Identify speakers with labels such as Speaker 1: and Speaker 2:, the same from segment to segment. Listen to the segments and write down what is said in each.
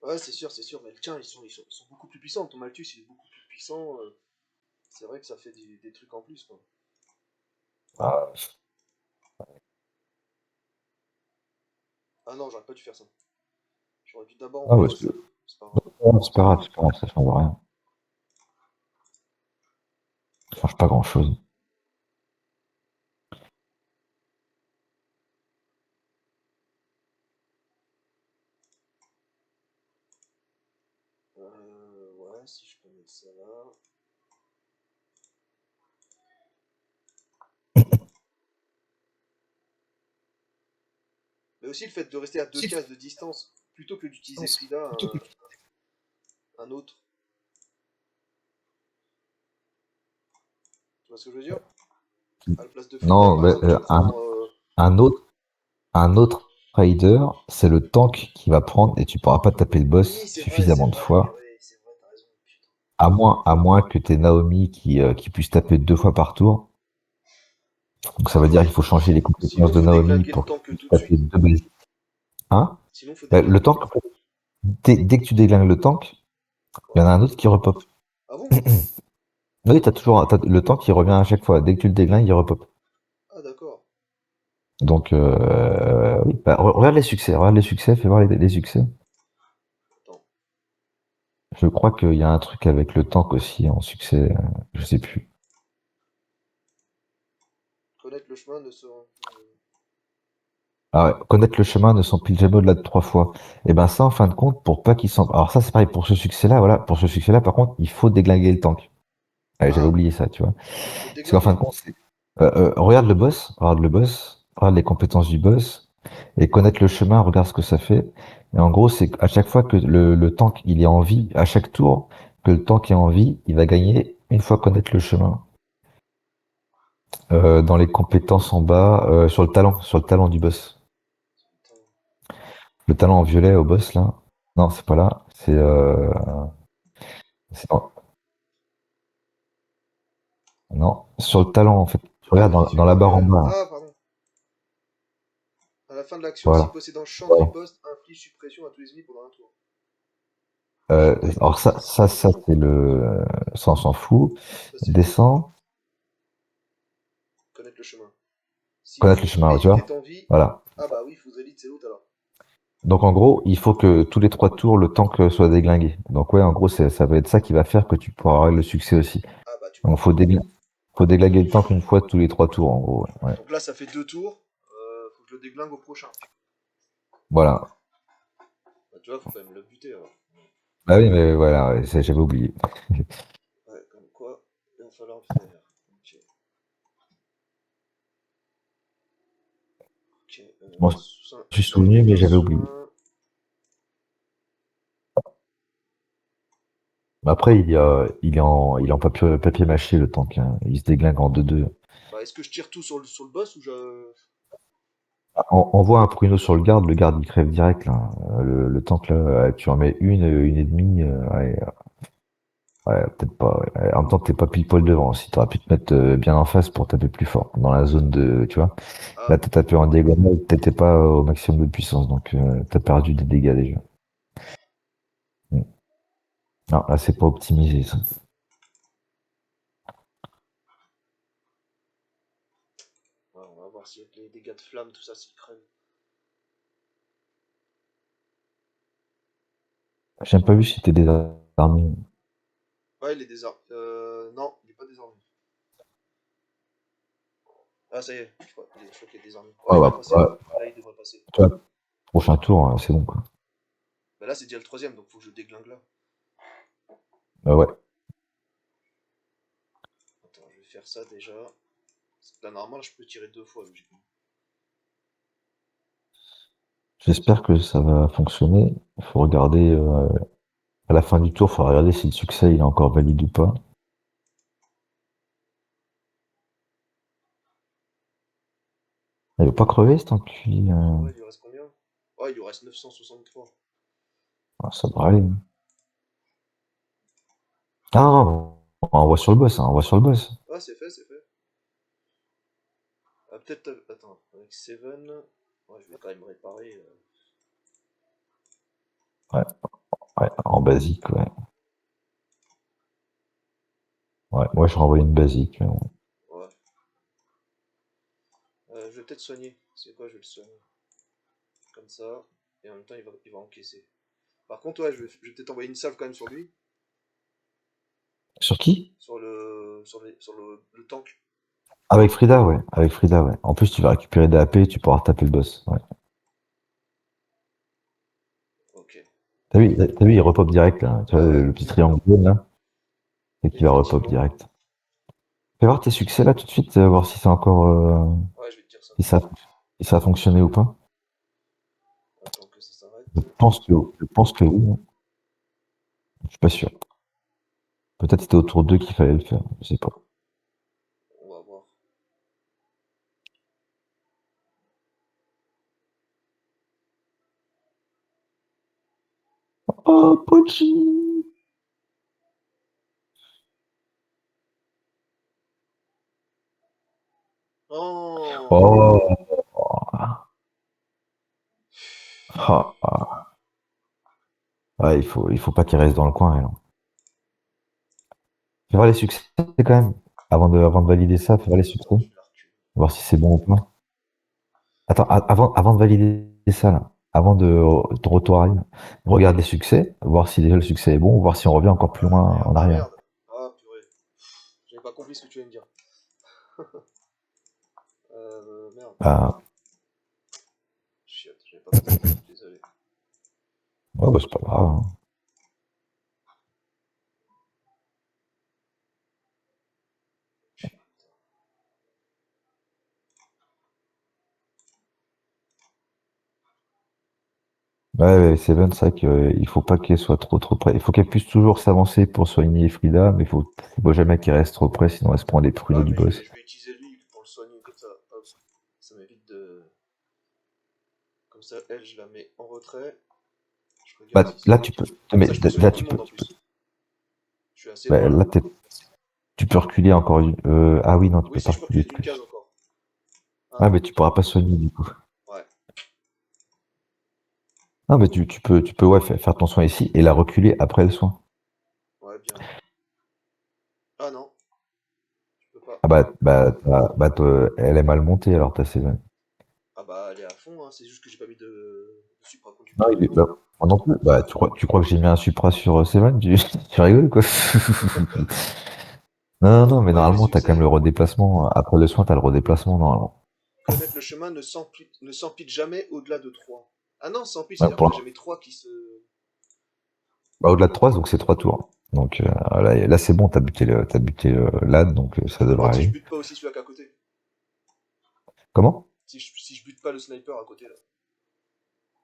Speaker 1: Ouais, c'est sûr, mais tiens, ils sont beaucoup plus puissants. Ton Malthus, il est beaucoup plus puissant. C'est vrai que ça fait des trucs en plus, quoi.
Speaker 2: Ah,
Speaker 1: Ah non, j'aurais pas dû faire ça. J'aurais dû d'abord
Speaker 2: ah ouais,
Speaker 1: envoyer ça. C'est pas grave.
Speaker 2: c'est pas grave, c'est pas grave, ça change rien. Ça change pas grand-chose.
Speaker 1: Ouais, si je peux mettre ça là. Mais aussi le fait de rester à deux cases de distance, plutôt que d'utiliser Frida, un autre. Tu vois ce que je veux dire? À la place de Frida,
Speaker 2: Non,
Speaker 1: par
Speaker 2: mais,
Speaker 1: exemple, tu prends.
Speaker 2: un autre, un autre raider, c'est le tank qui va prendre et tu pourras pas taper le
Speaker 1: Oui,
Speaker 2: boss
Speaker 1: c'est
Speaker 2: suffisamment de
Speaker 1: vrai,
Speaker 2: fois.
Speaker 1: ouais, c'est vrai, t'as raison. Putain.
Speaker 2: À moins que t'aies Naomi qui puisse taper 2 fois par tour. Donc ça veut dire qu'il faut changer les
Speaker 1: Sinon,
Speaker 2: compétences de
Speaker 1: faut
Speaker 2: Naomi
Speaker 1: déglinguer le
Speaker 2: pour qu'il
Speaker 1: tank
Speaker 2: puisse
Speaker 1: tout de
Speaker 2: taper
Speaker 1: suite.
Speaker 2: 2 basiques. Hein?
Speaker 1: Sinon, faut
Speaker 2: Ben, le
Speaker 1: déglinguer le
Speaker 2: tank,
Speaker 1: tank.
Speaker 2: dès que tu déglingues le tank, il y en
Speaker 1: Ouais.
Speaker 2: a un autre qui repop.
Speaker 1: Ah bon?
Speaker 2: Oui, t'as le tank qui revient à chaque fois. Dès que tu le déglingues, il repop.
Speaker 1: Ah d'accord.
Speaker 2: Donc, oui. Bah, regarde les succès, fais voir les succès.
Speaker 1: Attends.
Speaker 2: Je crois qu'il y a un truc avec le tank aussi en succès, je sais plus.
Speaker 1: Connaître le chemin de se.
Speaker 2: Ah ouais, connaître le chemin ne s'empile jamais au-delà de 3 fois. Et ben ça, en fin de compte, pour pas qu'il s'en... Alors ça, c'est pareil, pour ce succès-là, voilà, pour ce succès-là, par contre, il faut déglinguer le tank. Ouais, j'avais
Speaker 1: Ah,
Speaker 2: oublié ça, tu vois.
Speaker 1: faut
Speaker 2: Parce qu'en fin de
Speaker 1: déglinguer.
Speaker 2: compte, regarde le boss, regarde les compétences du boss, et connaître le chemin, regarde ce que ça fait. Et en gros, c'est à chaque fois que le tank il est en vie, à chaque tour que le tank est en vie, il va gagner une fois connaître le chemin. Dans les compétences en bas, sur le talent du boss.
Speaker 1: Attends.
Speaker 2: Le talent en violet au boss là. Non, c'est pas là. C'est non, sur le talent en fait. Tu
Speaker 1: Ah,
Speaker 2: regardes dans la barre en
Speaker 1: visuel.
Speaker 2: bas.
Speaker 1: Ah, pardon. À la fin de l'action, si
Speaker 2: Voilà.
Speaker 1: possédant champ de
Speaker 2: Voilà.
Speaker 1: riposte, inflige suppression à tous les ennemis pendant un tour.
Speaker 2: Euh,
Speaker 1: Champ de
Speaker 2: alors
Speaker 1: riposte,
Speaker 2: c'est le, ça on s'en fout.
Speaker 1: ça c'est le
Speaker 2: Descend,
Speaker 1: connaître le chemin. Si
Speaker 2: connaître le chemin, tu
Speaker 1: il est
Speaker 2: vois.
Speaker 1: en vie.
Speaker 2: Voilà.
Speaker 1: Ah bah oui, Fouzelite, c'est l'autre alors.
Speaker 2: Donc en gros, il faut que tous les 3 tours, le tank soit déglingué. Donc ouais, en gros, ça va être ça qui va faire que tu pourras avoir le succès aussi.
Speaker 1: Ah bah tu vois.
Speaker 2: Donc faut déglinguer le tank une fois tous les 3 tours, en gros. Ouais. Ouais.
Speaker 1: Donc là, ça fait deux tours. Faut que je le déglingue au prochain.
Speaker 2: Voilà.
Speaker 1: Bah, tu vois, faut quand même le buter alors.
Speaker 2: Bah oui, mais voilà, ouais, ça, j'avais oublié.
Speaker 1: Ouais, comme quoi, il va falloir le faire. Ok, ok.
Speaker 2: Bon, je suis souvenu, mais
Speaker 1: Saint-Gobain
Speaker 2: j'avais oublié.
Speaker 1: soin.
Speaker 2: Après, il est en papier mâché, le tank, hein. Il se déglingue en 2-2.
Speaker 1: Bah, est-ce que je tire tout sur le boss ou je.
Speaker 2: Envoie un pruneau sur le garde il crève direct, là. Le tank, là, tu en mets une et demie, ouais, ouais, peut-être pas, ouais. En même temps, t'es pas pile poil devant. Si t'aurais pu te mettre bien en face pour taper plus fort, dans la zone de, tu vois.
Speaker 1: Ah,
Speaker 2: Là, t'as tapé en diagonale, t'étais pas au maximum de puissance, donc t'as perdu des dégâts déjà. Mm. Non, là, c'est pas optimisé, ça.
Speaker 1: ouais, on va voir si avec les dégâts de flamme, tout ça, s'il crève.
Speaker 2: J'ai même pas vu si t'es désarmé.
Speaker 1: Ouais, il est désarmé. Non, il est pas désarmé. Ah, ça y est, je crois qu'il est désarmé. Ouais,
Speaker 2: Ouais,
Speaker 1: il va
Speaker 2: bah,
Speaker 1: passer
Speaker 2: ouais,
Speaker 1: là. Là, il devrait passer.
Speaker 2: tu vois, prochain tour, c'est bon, quoi.
Speaker 1: Bah là, c'est déjà le troisième, donc faut que je déglingue là.
Speaker 2: Bah ouais.
Speaker 1: Attends, je vais faire ça déjà. Là, normalement, je peux tirer deux fois, logiquement.
Speaker 2: J'espère que ça va fonctionner. Il faut regarder, à la fin du tour, il faut regarder si le succès il est encore valide ou pas. Il veut pas crever, cet enculé.
Speaker 1: Ouais, il lui reste combien? Ouais, il lui reste 963.
Speaker 2: Ah, ça devrait aller. Ah non, on voit sur le boss, hein, on voit sur le boss.
Speaker 1: Ah, c'est fait, c'est fait. Ah, peut-être. Attends, avec Seven. Ouais, je vais quand même réparer.
Speaker 2: Ouais. Ouais, en basique, ouais. Ouais, moi je renvoie une basique. Mais bon.
Speaker 1: Ouais. Je vais peut-être soigner. C'est quoi, je vais le soigner. Comme ça. Et en même temps, il va encaisser. Par contre, ouais, je vais peut-être envoyer une salve quand même sur lui.
Speaker 2: Sur qui?
Speaker 1: Sur le tank.
Speaker 2: Avec Frida, ouais. Avec Frida, ouais. En plus, tu vas récupérer des AP et tu pourras taper le boss. Ouais.
Speaker 1: Ok.
Speaker 2: T'as vu, il repop direct, là. Tu vois,
Speaker 1: Ouais,
Speaker 2: le
Speaker 1: ouais.
Speaker 2: petit triangle jaune, là. Et qu'il va repop
Speaker 1: Effectivement.
Speaker 2: direct. Fais voir tes succès, là, tout de suite, voir si c'est encore,
Speaker 1: Ouais, je vais te dire ça.
Speaker 2: si ça, si ça a fonctionné ou pas.
Speaker 1: Attends que ça
Speaker 2: Je
Speaker 1: s'arrête.
Speaker 2: pense que, je pense que oui, hein. Je suis pas sûr. Peut-être c'était autour d'eux qu'il fallait le faire. Je sais pas.
Speaker 1: On va voir.
Speaker 2: Oh, Pochi!
Speaker 1: Oh!
Speaker 2: Oh! Ah, ah. Ouais, il faut pas qu'il reste dans le coin, là. Fais voir les succès, quand même. Avant de valider ça, fais voir les succès.
Speaker 1: Attends, je vais la reculer.
Speaker 2: Voir si c'est bon ou pas. Attends, avant de valider ça, là, avant de ton retour arrive, regarde les succès, voir si déjà le succès est bon, voir si on revient encore plus
Speaker 1: Ah
Speaker 2: loin
Speaker 1: merde,
Speaker 2: en
Speaker 1: ah
Speaker 2: arrière.
Speaker 1: merde. Ah purée. J'avais pas compris ce que tu viens de dire. Merde.
Speaker 2: Bah,
Speaker 1: Chiotte, j'avais pas compris. Désolé.
Speaker 2: ouais, bah, c'est pas grave, hein. Ouais, ouais, Seven, c'est vrai qu'il faut pas qu'elle soit trop près. Il faut qu'elle puisse toujours s'avancer pour soigner Frida, mais faut pas jamais qu'elle reste trop près, sinon elle se prend des pruneaux
Speaker 1: Ouais,
Speaker 2: du
Speaker 1: mais je
Speaker 2: boss.
Speaker 1: vais, je vais utiliser lui pour le soigner comme ça. Hop. Ça m'évite de. Comme ça, elle, je la mets en retrait. Je regarde
Speaker 2: Bah,
Speaker 1: si ça
Speaker 2: là, tu
Speaker 1: marche.
Speaker 2: peux,
Speaker 1: Comme
Speaker 2: mais
Speaker 1: ça, je peux soigner
Speaker 2: là,
Speaker 1: tout le monde en plus. Je suis assez
Speaker 2: bah,
Speaker 1: loin là.
Speaker 2: là, tu peux reculer encore ah oui, non, tu
Speaker 1: Oui,
Speaker 2: peux
Speaker 1: si
Speaker 2: pas
Speaker 1: je peux
Speaker 2: reculer
Speaker 1: reculer
Speaker 2: de
Speaker 1: d'une case
Speaker 2: plus.
Speaker 1: encore. Ah
Speaker 2: Ah,
Speaker 1: non.
Speaker 2: mais tu pourras pas soigner, du coup.
Speaker 1: Ouais.
Speaker 2: Ah, mais tu peux, ouais, faire ton soin ici et la reculer après le soin.
Speaker 1: Ouais, bien vu. Ah non, je peux pas.
Speaker 2: Ah elle est mal montée alors ta Seven.
Speaker 1: Ah bah, elle est à fond, hein. C'est juste que j'ai pas mis de
Speaker 2: Non,
Speaker 1: supraconducteur devant.
Speaker 2: bah, moi non plus. Bah, tu crois que j'ai mis un Supra sur Seven? Tu rigoles, quoi? Non, non, mais
Speaker 1: Ouais, mes
Speaker 2: normalement, t'as quand même
Speaker 1: succès.
Speaker 2: le redéplacement. Après le soin, t'as le redéplacement, normalement.
Speaker 1: Connaître le chemin ne s'empile jamais au-delà de 3. Ah non, s'empile,
Speaker 2: Ouais,
Speaker 1: c'est-à-dire qu'il n'y a jamais 3 qui se.
Speaker 2: bah, au-delà de 3 donc c'est 3 tours. Donc là, c'est bon, t'as buté l'ad, donc
Speaker 1: Je
Speaker 2: ça
Speaker 1: me
Speaker 2: devrait
Speaker 1: demande si je
Speaker 2: aller.
Speaker 1: bute pas aussi celui-là qu'à côté.
Speaker 2: Comment?
Speaker 1: Si je bute pas le sniper à côté là.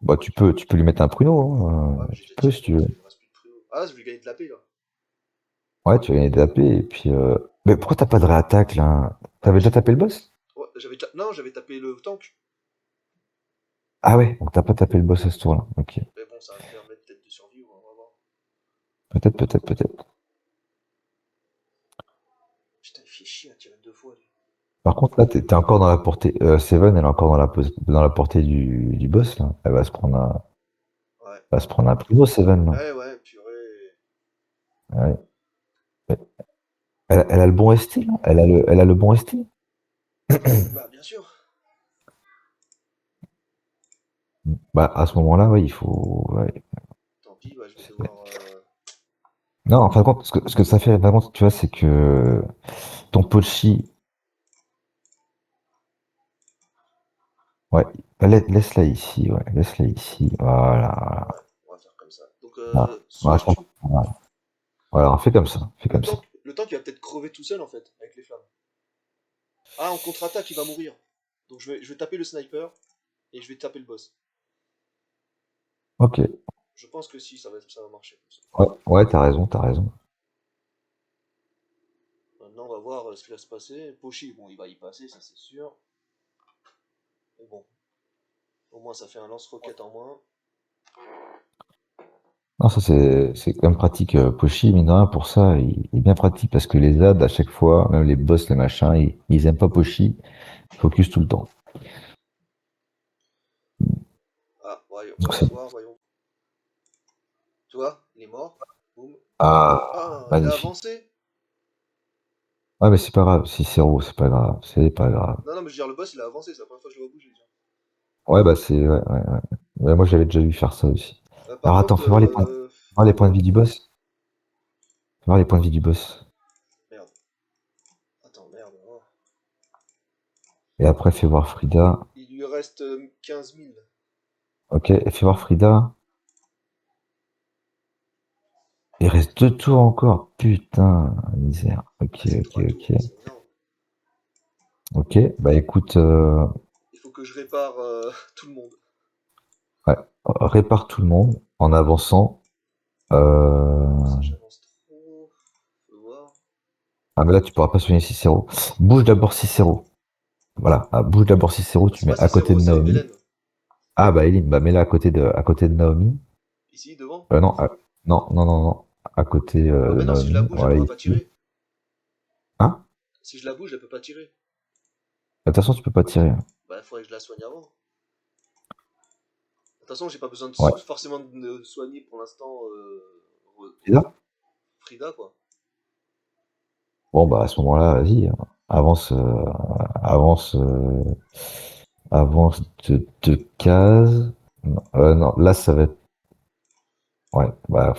Speaker 2: Bah, tu peux lui mettre un pruneau,
Speaker 1: Ouais,
Speaker 2: hein.
Speaker 1: mais j'ai
Speaker 2: Tu
Speaker 1: déjà
Speaker 2: peux,
Speaker 1: tiré
Speaker 2: si tu
Speaker 1: donc
Speaker 2: veux.
Speaker 1: il me reste plus de prio. Ah, je vais gagner de la paix là.
Speaker 2: Ouais, tu vas gagner des AP, et puis. Mais pourquoi t'as pas de réattaque, là?
Speaker 1: Ouais, mais
Speaker 2: T'avais déjà tapé le boss?
Speaker 1: ouais, non, j'avais tapé le tank.
Speaker 2: Ah ouais, donc t'as pas tapé le boss à ce tour-là. Ok.
Speaker 1: Mais bon, ça va me permettre peut-être de survivre, on va voir.
Speaker 2: Peut-être, peut-être, peut-être.
Speaker 1: Putain, il fait chier à tirer 2 fois lui.
Speaker 2: Par contre, là, t'es encore dans la portée. Seven, elle est encore dans la portée du boss, là.
Speaker 1: Ouais.
Speaker 2: Elle va se prendre un primo, Seven, là.
Speaker 1: Ouais, ouais, purée.
Speaker 2: Ouais. Elle a le bon ST, là. Elle a le bon ST.
Speaker 1: Bah, bien sûr.
Speaker 2: Bah, à ce moment-là, oui, il faut. Ouais.
Speaker 1: Tant pis, bah, je vais devoir.
Speaker 2: Non, en fin de compte, ce que ça fait vraiment, tu vois, c'est que ton Pochi. Ouais, laisse-la ici, ouais. Laisse-la ici. Voilà.
Speaker 1: Ouais, on va faire comme ça. Donc,
Speaker 2: Voilà. Voilà,
Speaker 1: soit tu.
Speaker 2: voilà, fais comme ça. Fais
Speaker 1: Le
Speaker 2: comme ça.
Speaker 1: tank, le tank, il va peut-être crever tout seul en fait, avec les flammes. Ah, en contre-attaque, il va mourir. Donc, je vais taper le sniper et je vais taper le boss.
Speaker 2: Ok.
Speaker 1: Je pense que si, ça va marcher comme ça.
Speaker 2: Ouais, ouais, t'as raison, t'as raison.
Speaker 1: Maintenant, on va voir ce qui va se passer. Pochi, bon, il va y passer, ça c'est sûr. Mais bon, au moins ça fait un lance-roquette en moins.
Speaker 2: Non, ça c'est quand même pratique. Pochi, mine de rien, pour ça, il est bien pratique parce que les ads, à chaque fois, même les boss, les machins, ils aiment pas Pochi. Ils focus tout le temps.
Speaker 1: Ah, voyons, on
Speaker 2: Donc
Speaker 1: va
Speaker 2: c'est
Speaker 1: voir, voyons. Tu vois, il est mort. Boum.
Speaker 2: Ah,
Speaker 1: Ah, il a
Speaker 2: magnifique.
Speaker 1: avancé.
Speaker 2: Ouais, mais c'est pas grave. 6-0, c'est pas grave. C'est pas grave.
Speaker 1: Non, non, mais je veux dire, le boss, il a avancé. C'est la première fois que je le vois bouger, déjà.
Speaker 2: Ouais, bah c'est. Ouais, ouais, ouais. Ouais, moi, j'avais déjà vu faire ça aussi.
Speaker 1: Par
Speaker 2: Alors attends,
Speaker 1: contre,
Speaker 2: fais voir les points. Fais voir les points de vie du boss. Fais voir les points de vie du boss.
Speaker 1: merde. Attends, merde. Oh.
Speaker 2: Et après, fais voir Frida.
Speaker 1: Il lui reste 15 000.
Speaker 2: Ok, et fais voir Frida. Il reste 2 tours encore. Putain, misère. Ok,
Speaker 1: Ah, c'est
Speaker 2: ok,
Speaker 1: 3 tours,
Speaker 2: ok.
Speaker 1: c'est énorme.
Speaker 2: Ok, bah écoute,
Speaker 1: Il faut que je répare tout le monde.
Speaker 2: ouais, répare tout le monde en avançant.
Speaker 1: Si j'avance trop, faut voir.
Speaker 2: Ah, mais là, tu pourras pas soigner Cicéro. Bouge d'abord Cicéro. Voilà, ah, bouge d'abord Cicéro,
Speaker 1: Ah,
Speaker 2: tu
Speaker 1: c'est
Speaker 2: mets
Speaker 1: pas
Speaker 2: à côté
Speaker 1: Cicero,
Speaker 2: de
Speaker 1: c'est
Speaker 2: Naomi.
Speaker 1: Hélène.
Speaker 2: Ah, bah Eline, bah mets-la à côté de Naomi.
Speaker 1: Ici, devant.
Speaker 2: Non, non, non, non, non. À côté
Speaker 1: Ah,
Speaker 2: de
Speaker 1: mais non, si je la
Speaker 2: Naomi.
Speaker 1: bouge, elle
Speaker 2: Voilà,
Speaker 1: pourra pas
Speaker 2: ici.
Speaker 1: tirer.
Speaker 2: Hein?
Speaker 1: Si je la bouge, elle peut pas tirer.
Speaker 2: De toute façon, tu peux pas tirer.
Speaker 1: Bah, il faudrait que je la soigne avant. De toute façon, j'ai pas besoin de
Speaker 2: Ouais.
Speaker 1: forcément de me soigner pour l'instant.
Speaker 2: Et là?
Speaker 1: Frida, quoi.
Speaker 2: Bon, bah à ce moment-là, vas-y, hein. Avance, avance, avance de 2 cases. Non, non, là, ça va être. Ouais, bah,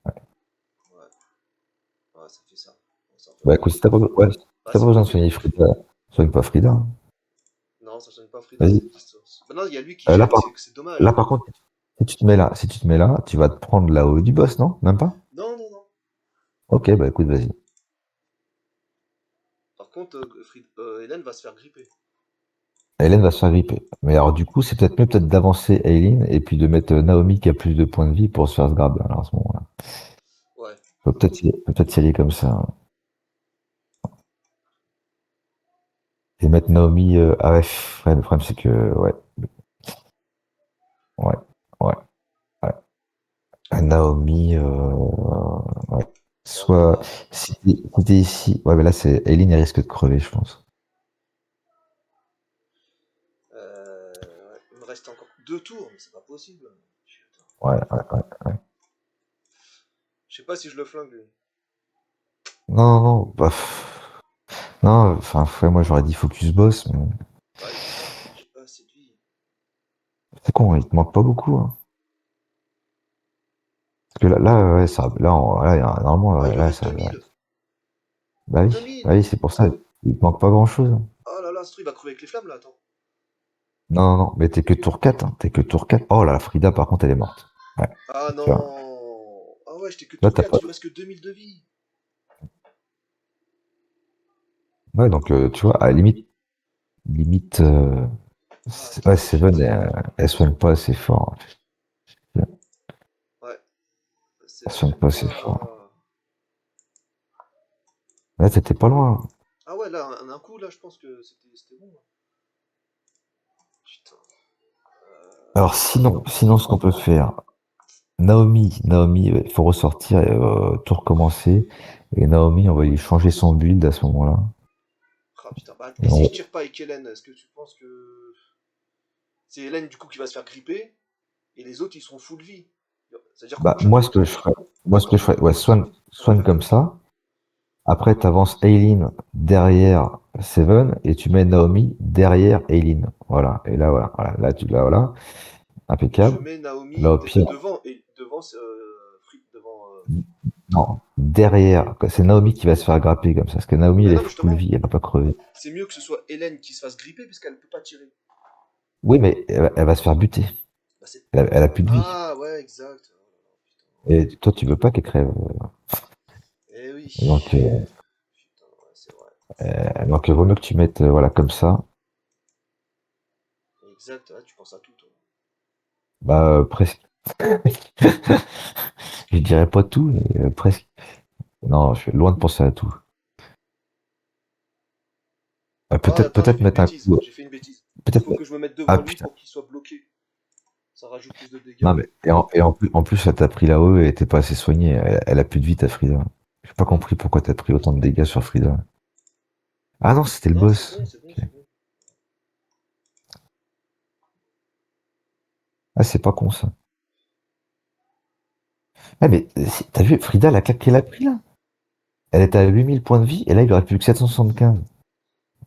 Speaker 1: Ouais, ouais, ça fait ça. Bon, ça
Speaker 2: bah
Speaker 1: fait
Speaker 2: écoute, si t'as pas, ouais, si
Speaker 1: Ah,
Speaker 2: t'as pas
Speaker 1: c'est
Speaker 2: besoin
Speaker 1: bon,
Speaker 2: de soigner Frida, soigne pas Frida, hein.
Speaker 1: Non, ça soigne pas Frida,
Speaker 2: Vas-y.
Speaker 1: cette distance. Maintenant, il y a lui qui
Speaker 2: Là,
Speaker 1: gêne, c'est dommage.
Speaker 2: là, par contre, si tu te mets là, tu vas te prendre là-haut du boss, non? Même pas?
Speaker 1: Non, non, non.
Speaker 2: Ok, bah écoute, vas-y.
Speaker 1: Par contre, Hélène va se faire gripper.
Speaker 2: Hélène va se faire gripper. Mais alors, du coup, c'est peut-être mieux peut-être d'avancer Aileen et puis de mettre Naomi qui a plus de points de vie pour se faire ce grab, alors, à ce moment-là.
Speaker 1: Ouais.
Speaker 2: Peut-être y aller comme ça, hein. Et mettre Naomi. Ah ouais, ouais, le problème, c'est que. Ouais, ouais, ouais, ouais. Naomi. Ouais.
Speaker 1: Ça
Speaker 2: Soit.
Speaker 1: va.
Speaker 2: Si t'es ici. Ouais, mais là, c'est. Aileen, elle risque de crever, je pense.
Speaker 1: Ouais. Il me reste encore 2 tours, mais c'est pas possible. Putain.
Speaker 2: Ouais, ouais, ouais.
Speaker 1: Je sais pas si je le flingue, lui.
Speaker 2: Non, non, non. Bah, non, enfin, ouais, moi, j'aurais dit focus boss, mais.
Speaker 1: Bah, j'ai pas assez de vie.
Speaker 2: C'est con, il te manque pas beaucoup, hein. Parce que là, ouais, ça, là, normalement,
Speaker 1: Ah, il
Speaker 2: ouais,
Speaker 1: lui
Speaker 2: là,
Speaker 1: reste
Speaker 2: ça,
Speaker 1: 2000.
Speaker 2: bah
Speaker 1: 2000.
Speaker 2: oui, c'est pour ça, il te manque pas grand-chose, hein.
Speaker 1: Oh là là, ce truc va crever avec les flammes, là, attends.
Speaker 2: Non, non, non, mais t'es que tour 4, hein, t'es que tour 4. Oh là, Frida, par contre, elle est morte. Ouais,
Speaker 1: Ah
Speaker 2: tu vois.
Speaker 1: non. Ah ouais, j'étais que
Speaker 2: Là,
Speaker 1: tour
Speaker 2: t'as
Speaker 1: 4,
Speaker 2: pas.
Speaker 1: il lui reste que 2000 de vie.
Speaker 2: Ouais, donc, tu vois, à la limite,
Speaker 1: Ah
Speaker 2: ouais, Seven,
Speaker 1: putain.
Speaker 2: elle soigne pas assez fort, hein.
Speaker 1: Ouais,
Speaker 2: Elle
Speaker 1: Seven,
Speaker 2: soigne
Speaker 1: elle est
Speaker 2: pas assez fort.
Speaker 1: pas.
Speaker 2: Là, t'étais pas loin, hein.
Speaker 1: Ah ouais, là, un coup, là, je pense que c'était bon, là. Putain.
Speaker 2: Alors, sinon, ce qu'on peut faire, Naomi, il faut ressortir et tout recommencer. Et Naomi, on va lui changer son build à ce moment-là.
Speaker 1: Ah putain. Bah,
Speaker 2: Et
Speaker 1: et si je tire pas avec Hélène, est-ce que tu penses que. C'est Hélène, du coup, qui va se faire gripper, et les autres, ils seront full vie. C'est-à-dire qu'au
Speaker 2: bah,
Speaker 1: prochain tour,
Speaker 2: moi, ce que je ferais, ouais,
Speaker 1: on va
Speaker 2: soigne
Speaker 1: faire
Speaker 2: comme
Speaker 1: comme ça.
Speaker 2: ça. Après, tu avances Aileen derrière Seven et tu mets Naomi derrière Aileen. Voilà. Et là, voilà. Voilà. Là, voilà.
Speaker 1: Et je
Speaker 2: Impeccable.
Speaker 1: mets
Speaker 2: Là,
Speaker 1: Naomi
Speaker 2: au pire,
Speaker 1: devant, et devant, devant.
Speaker 2: non. Derrière. C'est Naomi qui va se faire grapper comme ça. Parce que Naomi,
Speaker 1: Bah
Speaker 2: elle est
Speaker 1: non, mais
Speaker 2: full
Speaker 1: justement,
Speaker 2: vie. Elle va pas crever.
Speaker 1: c'est mieux que ce soit Hélène qui se fasse gripper, puisqu'elle peut pas tirer.
Speaker 2: Oui, mais elle va se faire buter.
Speaker 1: Bah c'est.
Speaker 2: Elle a plus de vie.
Speaker 1: Ah ouais, exact. Oh là là,
Speaker 2: Et toi, tu veux pas qu'elle crève.
Speaker 1: putain. Eh oui.
Speaker 2: Donc,
Speaker 1: Putain, ouais, c'est vrai.
Speaker 2: vaut mieux que tu mettes, voilà, comme ça.
Speaker 1: Exact, ouais, tu penses à tout, toi.
Speaker 2: Bah, presque. Je dirais pas tout, mais presque. Non, je suis loin de penser à tout.
Speaker 1: Oh,
Speaker 2: Peut-être,
Speaker 1: attends, j'ai
Speaker 2: peut-être
Speaker 1: fait une
Speaker 2: mettre un
Speaker 1: bêtise.
Speaker 2: coup.
Speaker 1: J'ai fait une bêtise. Il
Speaker 2: Peut-être.
Speaker 1: faut que je me mette
Speaker 2: Ah
Speaker 1: devant lui
Speaker 2: putain.
Speaker 1: pour qu'il soit bloqué. Ça rajoute plus de dégâts.
Speaker 2: Non, mais, et en plus, elle t'a pris là-haut et elle était pas assez soignée. Elle a plus de vie, ta Frida. J'ai pas
Speaker 1: Hmm.
Speaker 2: compris pourquoi t'as pris autant de dégâts sur Frida. Ah non, c'était le
Speaker 1: Non, c'est
Speaker 2: boss.
Speaker 1: bon, c'est bon,
Speaker 2: Ok.
Speaker 1: c'est bon.
Speaker 2: Ah, c'est pas con ça. Ah, mais t'as vu, Frida, la claque qu'elle a pris là? Elle était à 8000 points de vie, et là, il aurait plus que 775.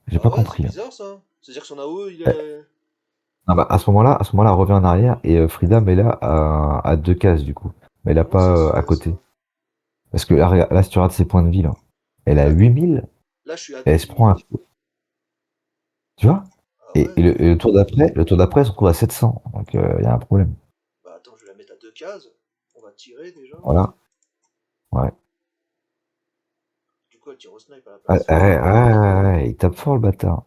Speaker 2: J'ai
Speaker 1: Bah
Speaker 2: pas
Speaker 1: ouais, c'est
Speaker 2: compris, hein.
Speaker 1: bizarre ça. C'est-à-dire que son AOE, il
Speaker 2: Eh,
Speaker 1: est.
Speaker 2: ah bah, à ce moment-là, revient en arrière, et Frida met là à 2 cases, du coup. Mais elle a
Speaker 1: Comment ça
Speaker 2: pas
Speaker 1: se
Speaker 2: à
Speaker 1: fait
Speaker 2: côté.
Speaker 1: ça?
Speaker 2: Parce que là, là, si tu regardes ses points de vie, là, elle a
Speaker 1: Là,
Speaker 2: 8000,
Speaker 1: là, je suis à
Speaker 2: et elle se prend un
Speaker 1: 2000.
Speaker 2: coup. Tu vois?
Speaker 1: Ah ouais,
Speaker 2: Et le tour d'après, elle se retrouve à 700. Donc, il y a un problème.
Speaker 1: bah attends, je vais la mettre à 2 cases. On va tirer déjà.
Speaker 2: Voilà. Ouais.
Speaker 1: Du coup, elle tire au snipe à la
Speaker 2: Ouais,
Speaker 1: place.
Speaker 2: ouais, ouais, ouais, il tape fort, le bâtard.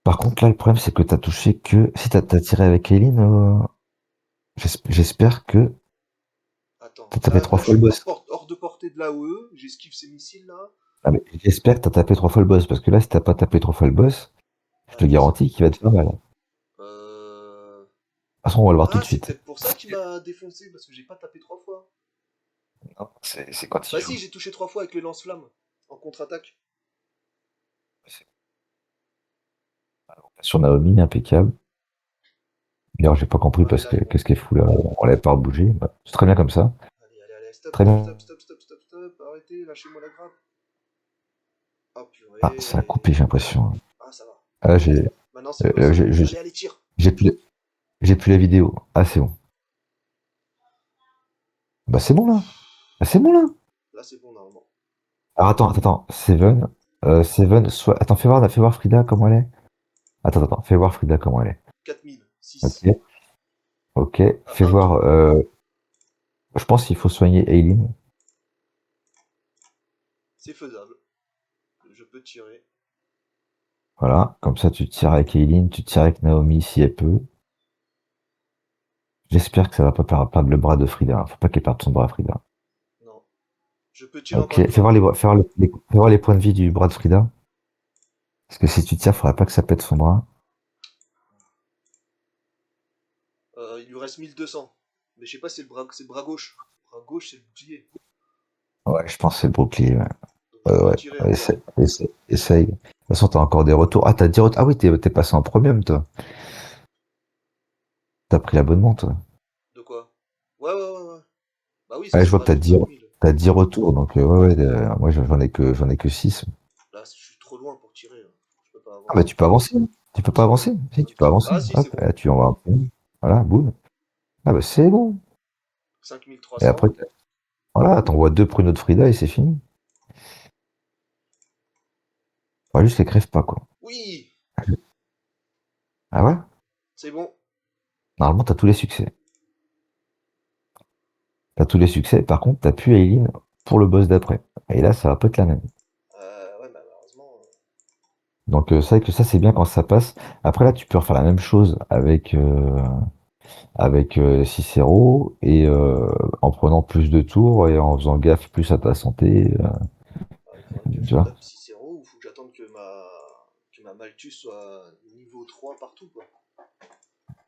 Speaker 2: Par contre, là, le problème, c'est que t'as touché que. Si t'as tiré avec Eileen, j'espère que
Speaker 1: Attends,
Speaker 2: t'as tapé trois
Speaker 1: là je
Speaker 2: fois le
Speaker 1: suis
Speaker 2: boss.
Speaker 1: hors de portée de l'AOE. J'esquive ces missiles là.
Speaker 2: Ah, mais j'espère que t'as tapé 3 fois le boss, parce que là, si t'as pas tapé 3 fois le boss, je te
Speaker 1: Attends, c'est
Speaker 2: garantis qu'il va te faire mal. De toute
Speaker 1: Euh...
Speaker 2: façon, on va le voir tout
Speaker 1: Ah,
Speaker 2: de
Speaker 1: c'est
Speaker 2: suite.
Speaker 1: peut-être pour ça qu'il m'a défoncé, parce que j'ai pas tapé 3 fois.
Speaker 2: Non, c'est quand il
Speaker 1: Bah
Speaker 2: joue.
Speaker 1: si, j'ai touché 3 fois avec le lance-flamme. En contre-attaque.
Speaker 2: Sur Naomi, impeccable. D'ailleurs, j'ai pas compris
Speaker 1: Ouais, mais
Speaker 2: parce
Speaker 1: là,
Speaker 2: que
Speaker 1: ils vont.
Speaker 2: qu'est-ce qu'elle fout là? On l'avait pas bougé. Bah, c'est très bien comme ça.
Speaker 1: Allez, allez, allez, stop,
Speaker 2: Très
Speaker 1: stop,
Speaker 2: bien.
Speaker 1: stop, stop, stop, stop, stop. Arrêtez, lâchez-moi la grappe. Ah,
Speaker 2: Ah, ça a coupé,
Speaker 1: purée.
Speaker 2: j'ai l'impression.
Speaker 1: Ah, ça va.
Speaker 2: Ah, là, j'ai
Speaker 1: Maintenant, c'est bon, c'est bon.
Speaker 2: j'ai
Speaker 1: Allez, allez, tire.
Speaker 2: j'ai plus, j'ai plus la vidéo. Ah, c'est bon. Bah, c'est bon là. Bah, c'est bon là.
Speaker 1: Là, c'est bon, normalement.
Speaker 2: Alors, attends. Seven. Seven, soit. Attends, fais voir Frida comment elle est. Attends. Fais voir Frida comment elle est.
Speaker 1: 4000, 6.
Speaker 2: Ok. Ok.
Speaker 1: À
Speaker 2: Fais
Speaker 1: un
Speaker 2: voir.
Speaker 1: tour.
Speaker 2: Je pense qu'il faut soigner Aileen.
Speaker 1: C'est faisable. Je peux tirer.
Speaker 2: Voilà. Comme ça, tu tires avec Aileen, tu tires avec Naomi si elle peut. J'espère que ça va pas perdre le bras de Frida. Faut pas qu'elle perde son bras, Frida.
Speaker 1: Non. Je peux tirer encore
Speaker 2: Ok.
Speaker 1: une fois.
Speaker 2: Fais voir les points de vie du bras de Frida. Parce que si tu tires, faudrait pas que ça pète son bras.
Speaker 1: Il lui reste 1200. Mais je sais pas si c'est le bras gauche. Le bras gauche, c'est le bouclier.
Speaker 2: Ouais, je pense que c'est le bouclier. Ouais.
Speaker 1: Donc je peux
Speaker 2: Ouais.
Speaker 1: tirer encore.
Speaker 2: Essaye. De toute façon, t'as encore des retours. Ah, ah oui, t'es passé en premium, toi. T'as pris l'abonnement, toi.
Speaker 1: De quoi? Ouais. Bah oui, ça
Speaker 2: Ouais,
Speaker 1: se
Speaker 2: je vois
Speaker 1: fera
Speaker 2: que
Speaker 1: à 35 000.
Speaker 2: t'as 10 retours. Donc, moi, j'en ai que 6.
Speaker 1: Là, je suis trop loin pour tirer, là. Je peux pas
Speaker 2: Ah, bah,
Speaker 1: avancer.
Speaker 2: tu peux avancer. Tu peux pas avancer. Si, tu peux
Speaker 1: Ok.
Speaker 2: avancer.
Speaker 1: Ah si, c'est
Speaker 2: Hop,
Speaker 1: bon.
Speaker 2: là, tu envoies un premier. Voilà, boum. Ah, bah, c'est bon. Et après,
Speaker 1: 5300.
Speaker 2: voilà, t'envoies 2 pruneaux de Frida et c'est fini. Faut juste qu'elle crève pas, quoi.
Speaker 1: Oui!
Speaker 2: Ah ouais?
Speaker 1: C'est bon.
Speaker 2: Normalement, t'as tous les succès. T'as tous les succès. Par contre, t'as plus Aileen pour le boss d'après. Et là, ça va pas être la même.
Speaker 1: Ouais, malheureusement.
Speaker 2: Donc, c'est vrai que ça, c'est bien quand ça passe. Après, là, tu peux refaire la même chose avec Cicero et en prenant plus de tours et en faisant gaffe plus à ta santé.
Speaker 1: Il faudrait que
Speaker 2: Tu
Speaker 1: je
Speaker 2: vois?
Speaker 1: tape 6-0 ou faut que j'attende que ma Malthus soit niveau 3 partout, quoi.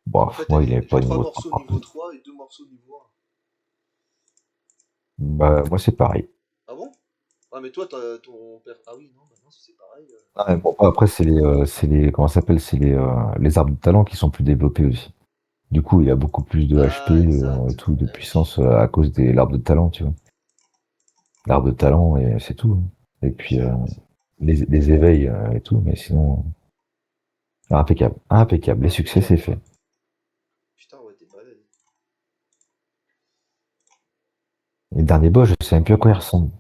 Speaker 2: Bon,
Speaker 1: En fait,
Speaker 2: moi, il est
Speaker 1: j'ai
Speaker 2: pas
Speaker 1: 3
Speaker 2: niveau 3
Speaker 1: morceaux niveau
Speaker 2: partout.
Speaker 1: 3 et 2 morceaux niveau 1.
Speaker 2: Bah, moi, c'est pareil.
Speaker 1: Ah bon? Ah, mais toi, t'as ton père. Ah oui, non, bah non, c'est pareil.
Speaker 2: Ah, mais bon, après, comment ça s'appelle? C'est les arbres de talent qui sont plus développés aussi. Du coup, il a beaucoup plus de HP
Speaker 1: Ah,
Speaker 2: et
Speaker 1: exact.
Speaker 2: tout, de
Speaker 1: Ah oui.
Speaker 2: puissance à cause des l'arbre de talent, tu vois. L'arbre de talent et c'est tout. Et puis,
Speaker 1: C'est
Speaker 2: les éveils et tout, mais sinon, impeccable. Impeccable. Les succès, c'est
Speaker 1: impeccable,
Speaker 2: fait.
Speaker 1: quoi. Putain, ouais, t'es balèze.
Speaker 2: Et le dernier boss, je sais même plus à quoi il ressemble.